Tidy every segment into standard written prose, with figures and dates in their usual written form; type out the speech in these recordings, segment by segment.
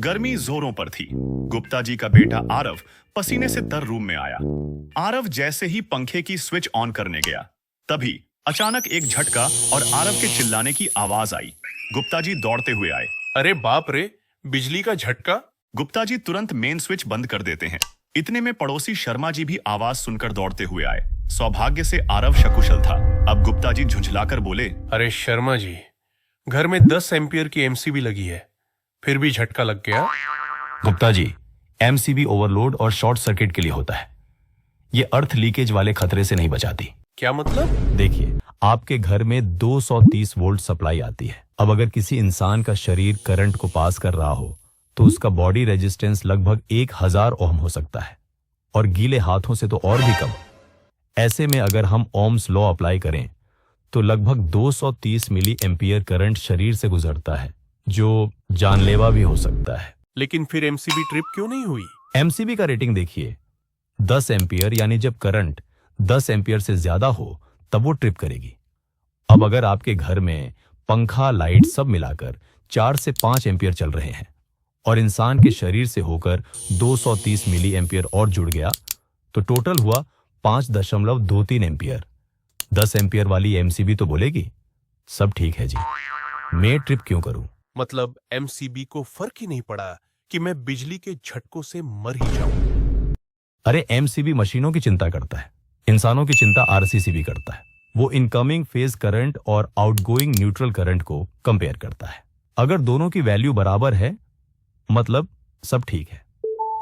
गर्मी जोरों पर थी। गुप्ता जी का बेटा आरव पसीने से तर रूम में आया। आरव जैसे ही पंखे की स्विच ऑन करने गया, तभी अचानक एक झटका और आरव के चिल्लाने की आवाज आई। गुप्ता जी दौड़ते हुए आए। अरे बाप रे, बिजली का झटका। गुप्ता जी तुरंत मेन स्विच बंद कर देते हैं। इतने में पड़ोसी शर्मा जी भी आवाज सुनकर दौड़ते हुए आए। सौभाग्य से आरव सकुशल था। अब गुप्ता जी झुंझलाकर बोले, अरे शर्मा जी, घर में 10 एम्पियर की एमसीबी लगी है, फिर भी झटका लग गया। गुप्ता जी, एमसीबी ओवरलोड और शॉर्ट सर्किट के लिए होता है। ये अर्थ लीकेज वाले खतरे से नहीं बचाती। क्या मतलब? देखिए, आपके घर में 230 वोल्ट सप्लाई आती है। अब अगर किसी इंसान का शरीर करंट को पास कर रहा हो तो उसका बॉडी रेजिस्टेंस लगभग 1000 ओम हो सकता है, और गीले हाथों से तो और भी कम। ऐसे में अगर हम ओम्स लॉ अप्लाई करें तो लगभग 230 मिली एम्पियर करंट शरीर से गुजरता है, जो जानलेवा भी हो सकता है। लेकिन फिर एमसीबी ट्रिप क्यों नहीं हुई? एमसीबी का रेटिंग देखिए, 10 एम्पियर, यानी जब करंट 10 एम्पियर से ज्यादा हो तब वो ट्रिप करेगी। अब अगर आपके घर में पंखा, लाइट सब मिलाकर 4 से 5 एम्पियर चल रहे हैं और इंसान के शरीर से होकर 230 मिली एम्पियर और जुड़ गया तो टोटल हुआ 5.23 एम्पियर। 10 एम्पियर वाली एमसीबी तो बोलेगी सब ठीक है जी, मैं ट्रिप क्यों करूं। मतलब एमसीबी को फर्क ही नहीं पड़ा कि मैं बिजली के झटकों से मर ही जाऊं। अरे एमसीबी मशीनों की चिंता करता है, इंसानों की चिंता आरसीसीबी करता है। वो इनकमिंग फेज करंट और आउटगोइंग न्यूट्रल करंट को कंपेयर करता है। अगर दोनों की वैल्यू बराबर है मतलब सब ठीक है।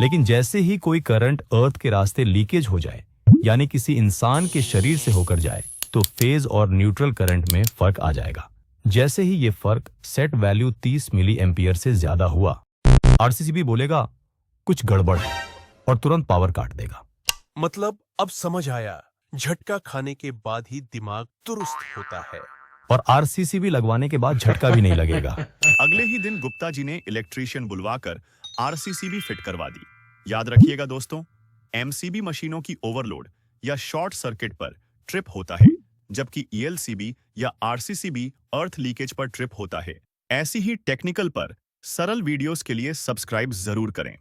लेकिन जैसे ही कोई करंट अर्थ के रास्ते लीकेज हो जाए, यानी किसी इंसान के शरीर से होकर जाए, तो फेज और न्यूट्रल करंट में फर्क आ जाएगा। जैसे ही ये फर्क सेट वैल्यू 30 मिली एम्पियर से ज्यादा हुआ, आरसीसीबी बोलेगा कुछ गड़बड़ है और तुरंत पावर काट देगा। मतलब अब समझ आया, झटका खाने के बाद ही दिमाग दुरुस्त होता है। और आरसीसीबी लगवाने के बाद झटका भी नहीं लगेगा। अगले ही दिन गुप्ता जी ने इलेक्ट्रीशियन बुलवाकर आरसीसीबी फिट करवा दी। याद रखिएगा दोस्तों, एमसीबी मशीनों की ओवरलोड या शॉर्ट सर्किट पर ट्रिप होता है, जबकि ईएलसीबी या आरसीसीबी अर्थ लीकेज पर ट्रिप होता है। ऐसी ही टेक्निकल पर सरल वीडियोस के लिए सब्सक्राइब जरूर करें।